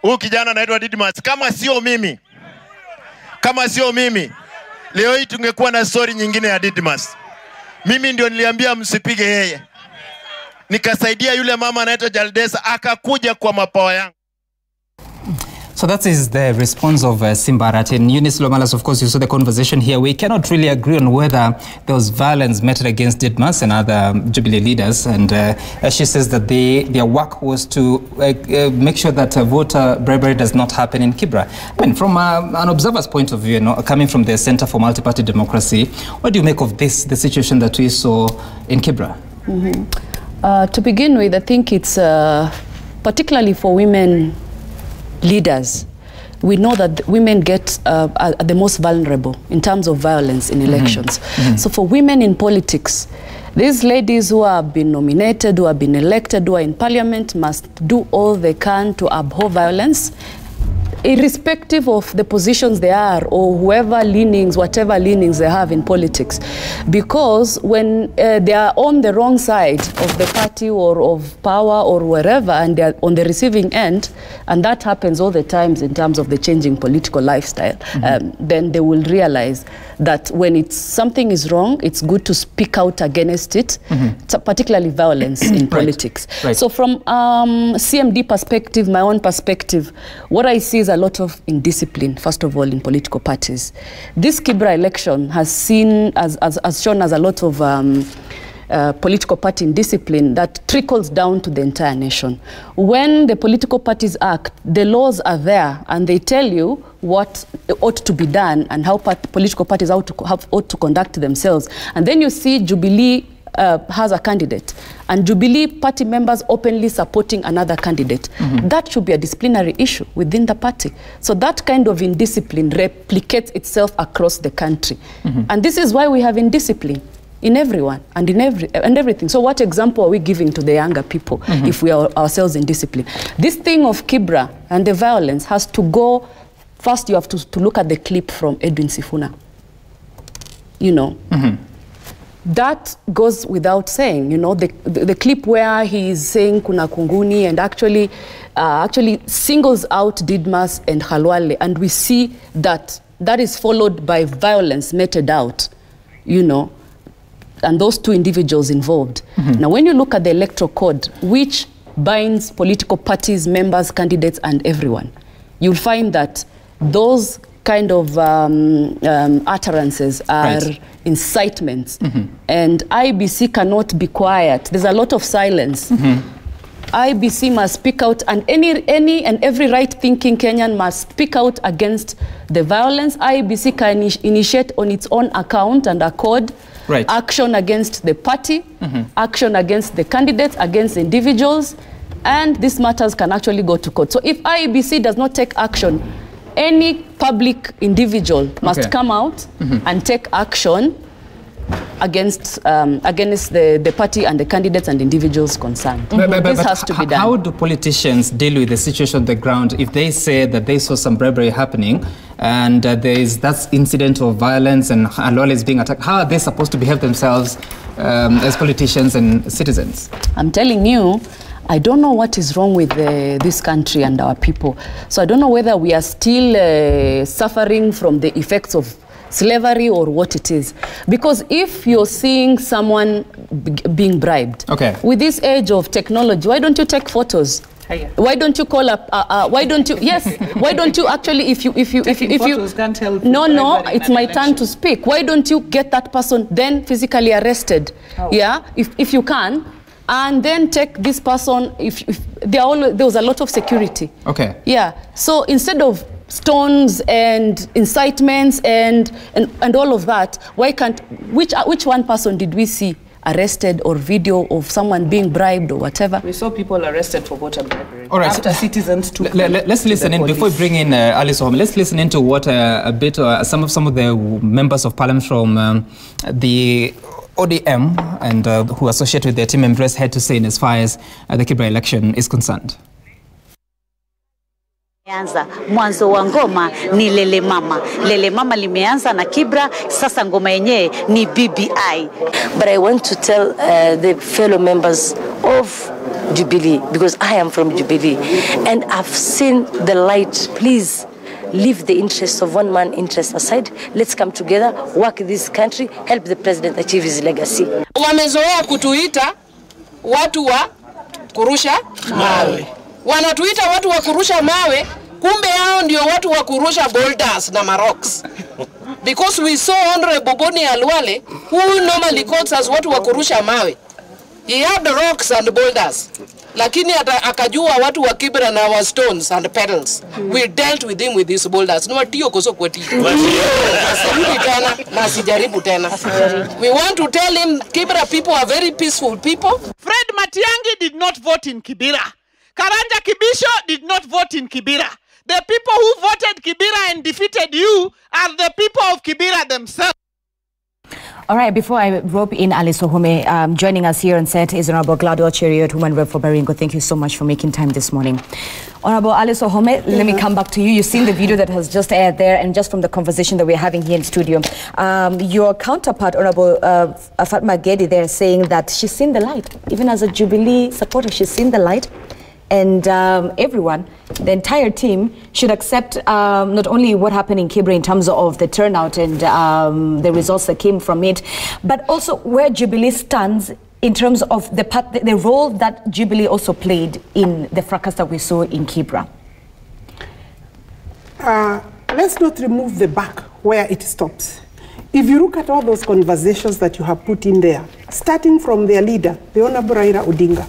Huyu kijana anaitwa Didmas. Kama sio mimi, leo hii tungekuwa na story nyingine ya Didmas. Mimi ndio niliambia msipige yeye. Nikasaidia yule mama anaitwa Jaldesa akakuja kwa mapawa yangu. So that is the response of Simbarat. And Eunice Lomalas, of course, you saw the conversation here. We cannot really agree on whether there was violence meted against Didmas and other Jubilee leaders. And she says that their work was to make sure that voter bribery does not happen in Kibra. I mean, from an observer's point of view, coming from the Center for Multi-Party Democracy, what do you make of this, the situation that we saw in Kibra? To begin with, I think it's particularly for women leaders. We know that women get are the most vulnerable in terms of violence in elections. So for women in politics, these ladies who have been nominated, who have been elected, who are in parliament must do all they can to abhor violence, irrespective of the positions they are or whatever leanings they have in politics. Because when they are on the wrong side of the party or of power or wherever, and they are on the receiving end, and that happens all the times in terms of the changing political lifestyle, then they will realize that when something is wrong, it's good to speak out against it, particularly violence in politics. Right. So from CMD perspective, my own perspective, what I see is a lot of indiscipline, first of all, in political parties. This Kibra election has shown us a lot of political party indiscipline that trickles down to the entire nation. When the political parties act, the laws are there and they tell you what ought to be done and how political parties ought to conduct themselves. And then you see Jubilee has a candidate and Jubilee party members openly supporting another candidate. That should be a disciplinary issue within the party. So that kind of indiscipline replicates itself across the country. And this is why we have indiscipline in everyone and in everything. So what example are we giving to the younger people if we are ourselves indisciplined? This thing of Kibra and the violence has to go. First, you have to look at the clip from Edwin Sifuna. You know, that goes without saying. You know, the clip where he is saying kuna kunguni and actually singles out Didmas and Khalwale, and we see that is followed by violence meted out. You know, and those two individuals involved. Now, when you look at the electoral code, which binds political parties, members, candidates, and everyone, you'll find that those kind of utterances are incitements. And IBC cannot be quiet. There's a lot of silence. IBC must speak out, and any and every right-thinking Kenyan must speak out against the violence. IBC can initiate on its own account and accord action against the party, action against the candidates, against individuals, and these matters can actually go to court. So if IBC does not take action, any public individual must come out and take action against the party and the candidates and individuals concerned. But this has to be done. How do politicians deal with the situation on the ground if they say that they saw some bribery happening and there is that incident of violence and Khalwale is being attacked? How are they supposed to behave themselves as politicians and citizens? I'm telling you, I don't know what is wrong with this country and our people. So I don't know whether we are still suffering from the effects of slavery or what it is. Because if you're seeing someone being bribed, with this age of technology, why don't you take photos? Why don't you call up? Why don't you? Yes. Why don't you actually? If you can't help. No. It's my turn to speak. Why don't you get that person then physically arrested? Yeah. If you can. And then take this person, if there was a lot of security. Yeah. So instead of stones and incitements and all of that, why can't, which one person did we see arrested or video of someone being bribed or whatever? We saw people arrested for voter bribery. All right. After citizens took let's listen in before we bring in Alice Wahome. Let's listen into what some of the members of parliament from the ODM and who associate with their team members had to say in as far as the Kibra election is concerned. Mwanzo wa ngoma ni Lele Mama. Lele Mama limeanza na Kibra, sasa ngoma yenyewe ni BBI. But I want to tell the fellow members of Jubilee, because I am from Jubilee, and I've seen the light. Please, leave the interests of one man interest aside. Let's come together, work this country, help the president achieve his legacy. Wamezoea kutuita watu wa kurusha mawe. Wanatuita watu wa kurusha mawe, kumbe hao ndio watu wa kurusha boulders na marocks. Because we saw Honorable Boni Alwale, who normally calls us watu wa kurusha mawe. He had rocks and boulders. Lakini akajua watu wa Kibra na wa stones and pedals. We dealt with him with these boulders. No tiyo koso kweti. We want to tell him Kibra people are very peaceful people. Fred Matiang'i did not vote in Kibera. Karanja Kibisho did not vote in Kibera. The people who voted Kibera and defeated you are the people of Kibera themselves. All right, before I rope in Alice Wahome, joining us here on set is Honorable Claudio Cheriot, Woman Rep for Baringo. Thank you so much for making time this morning. Honorable Alice Wahome, let me come back to you. You've seen the video that has just aired there, and just from the conversation that we're having here in studio, your counterpart, Honorable Fatma Gedi, there saying that she's seen the light. Even as a Jubilee supporter, she's seen the light. And everyone, the entire team, should accept not only what happened in Kibra in terms of the turnout and the results that came from it, but also where Jubilee stands in terms of the role that Jubilee also played in the fracas that we saw in Kibra. Let's not remove the back where it stops. If you look at all those conversations that you have put in there, starting from their leader, the Honorable Raila Odinga,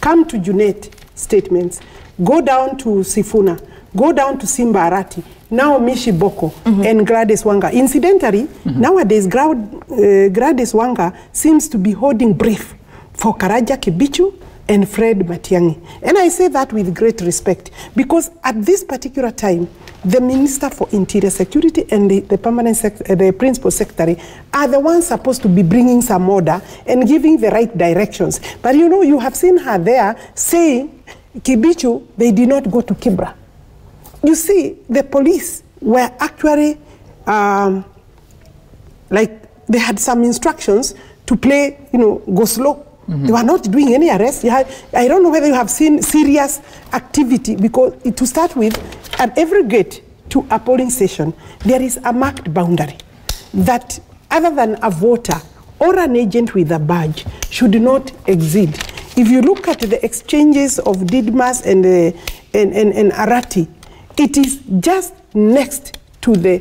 come to Junet statements, go down to Sifuna, go down to Simba Arati, now Mishi Boko and Gladys Wanga. Incidentally, nowadays Gladys Wanga seems to be holding brief for Karaja Kibichu and Fred Matiang'i. And I say that with great respect, because at this particular time, the Minister for Interior Security and the Principal Secretary are the ones supposed to be bringing some order and giving the right directions. But you know, you have seen her there saying, Kibichu, they did not go to Kibra. You see, the police were actually, like, they had some instructions to play, you know, go slow. They were not doing any arrest. I don't know whether you have seen serious activity, because to start with, at every gate to a polling station, there is a marked boundary that other than a voter or an agent with a badge should not exceed. If you look at the exchanges of Didmas and Arati, it is just next to the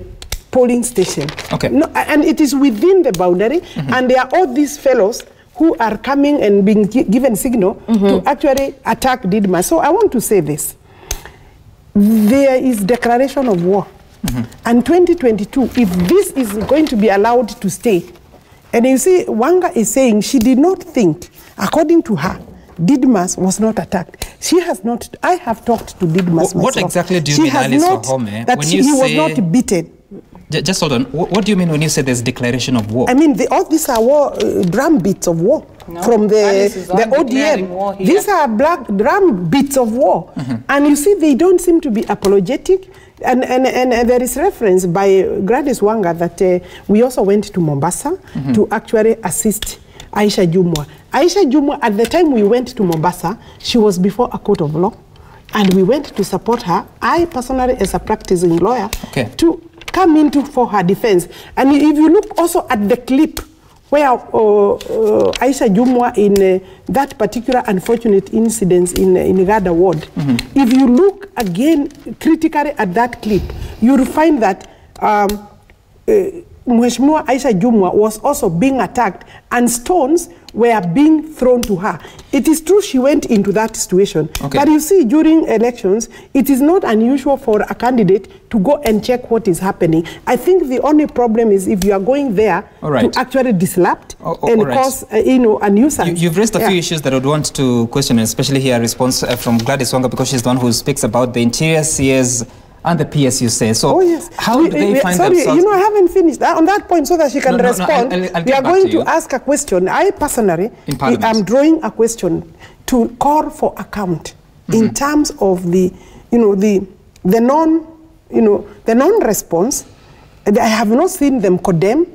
polling station. Okay. No, and it is within the boundary, and there are all these fellows who are coming and being given signal to actually attack Didmas. So I want to say this. There is declaration of war. And 2022, if this is going to be allowed to stay, and you see, Wanga is saying she did not think, according to her, Didmas was not attacked. She has not, I have talked to Didmas myself. What exactly do you mean, Alice Wahome? That he was not beaten. Just hold on. What do you mean when you say there's declaration of war? I mean, all these are war, drum beats of war from the ODM. These are black drum beats of war. And you see, they don't seem to be apologetic. And there is reference by Gladys Wanga that we also went to Mombasa to actually assist Aisha Jumwa. Aisha Jumwa, at the time we went to Mombasa, she was before a court of law. And we went to support her. I personally, as a practicing lawyer, to come into for her defense. And if you look also at the clip where Aisha Jumwa in that particular unfortunate incident in Gada Ward, if you look again critically at that clip, you'll find that Mheshimiwa Aisha Jumwa was also being attacked and stones were being thrown to her. It is true she went into that situation. But you see, during elections, it is not unusual for a candidate to go and check what is happening. I think the only problem is if you are going there to actually disrupt and cause a nuisance. You've raised a few issues that I would want to question, especially here a response from Gladys Wanga, because she's the one who speaks about the interior CS and the PSU say. So how do they find themselves? You know, I haven't finished on that point so that she can respond. We are going to ask a question. I personally am drawing a question to call for account in terms of the, the non-response. I have not seen them condemn.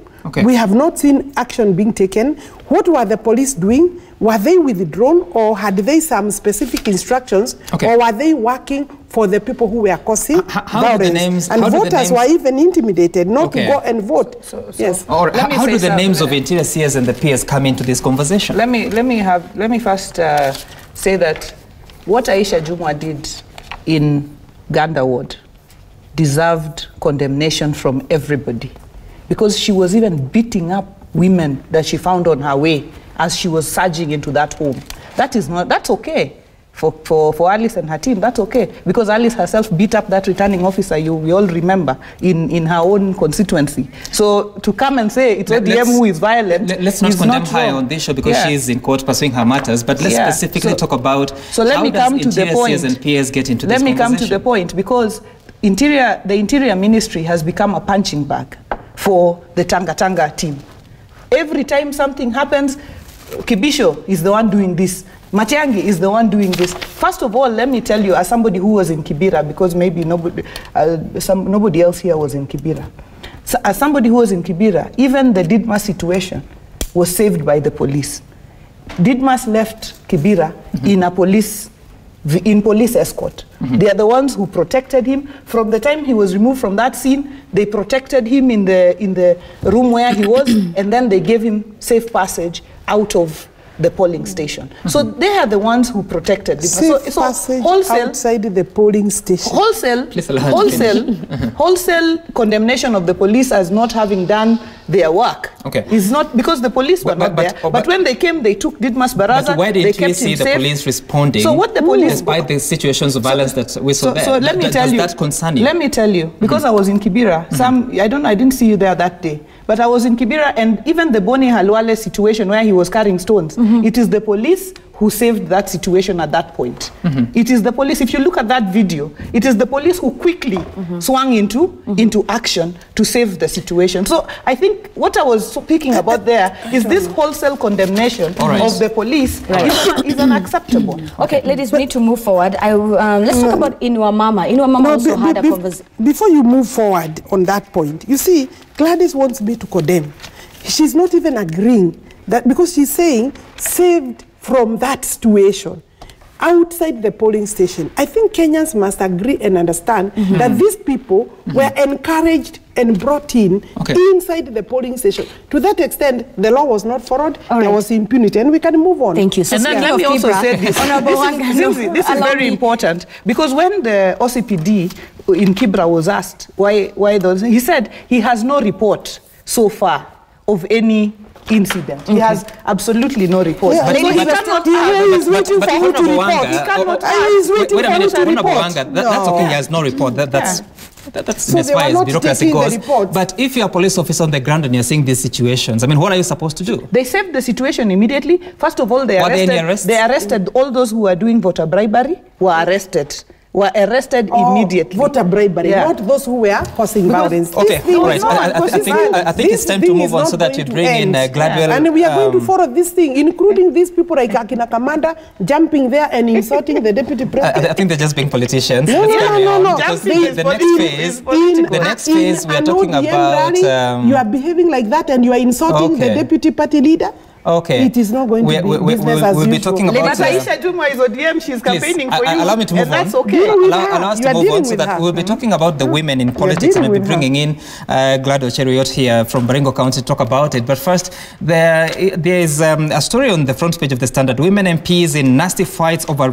We have not seen action being taken. What were the police doing? were they withdrawn, or had they some specific instructions, or were they working for the people who were causing violence? And voters were even intimidated not to go and vote. Yes. Or how do the names of interior CS and the PS come into this conversation? Let me first say that what Aisha Jumwa did in Ganda Ward deserved condemnation from everybody, because she was even beating up women that she found on her way as she was surging into that home. That's okay. For Alice and her team, that's okay. Because Alice herself beat up that returning officer, we all remember, in her own constituency. So to come and say it's ODM who is violent, let's not condemn her on this show, because she is in court pursuing her matters. But let's specifically talk about how does interior CS and PS get into this conversation. Let me come to the point, because the Interior Ministry has become a punching bag for the Tanga team. Every time something happens, Kibisho is the one doing this. Matiangi is the one doing this. First of all, let me tell you, as somebody who was in Kibera, because maybe nobody else here was in Kibera. So, as somebody who was in Kibera, even the Didmas situation was saved by the police. Didmas left Kibera in police escort. They are the ones who protected him. From the time he was removed from that scene, they protected him in the room where he was, and then they gave him safe passage out of the polling station. So they are the ones who protected him. So wholesale outside the polling station. Wholesale condemnation of the police as not having done their work is not because the police were not there. But when they came, they took Didmas Baraza. But why didn't we see the police responding? So what the police, despite the situations of violence that we saw there? So let me tell you. Does that concern you? Let me tell you, because I was in Kibera. I didn't see you there that day. But I was in Kibera, and even the Boni Halwale situation where he was carrying stones, it is the police who saved that situation at that point. It is the police. If you look at that video, it is the police who quickly swung into action to save the situation. So I think what I was speaking about there is this wholesale condemnation of the police is unacceptable. Okay, ladies, we need to move forward. Let's talk about Inua Mama. Inua Mama also had a conversation. Before you move forward on that point, you see, Gladys wants me to condemn. She's not even agreeing that, because she's saying saved from that situation outside the polling station. I think Kenyans must agree and understand that these people were encouraged and brought in inside the polling station. To that extent, the law was not followed. There was impunity, and we can move on. Thank you. So and then let me also say this. This is very important, because when the OCPD in Kibra was asked why those, he said he has no report so far of any incident. He has absolutely no report. He is waiting for who to report. He cannot. Wait a minute, that's okay. He has no report. That's misfires bureaucracy goes. But if you're a police officer on the ground and you're seeing these situations, I mean, what are you supposed to do? They saved the situation immediately. First of all, they arrested all those who were doing voter bribery. Were arrested immediately. Voter bribery, not those who were causing violence. Okay, all right. I think it's time to move on so that you bring in Gladwell. And we are going to follow this thing, including these people like Akina Kamanda jumping there and insulting the deputy president. I think they're just being politicians. No. The next phase, we are talking about... you are behaving like that and you are insulting the deputy party leader. Okay. It is not going to be business as usual. We'll be talking about... Aisha Jumwa is ODM, she's campaigning for you. Allow me to move on. That's okay. Allow us to move on so that we'll be talking about the women in politics, and we'll be bringing in Gladwell Cheriot here from Baringo County to talk about it. But first, there is a story on the front page of the Standard. Women MPs in nasty fights over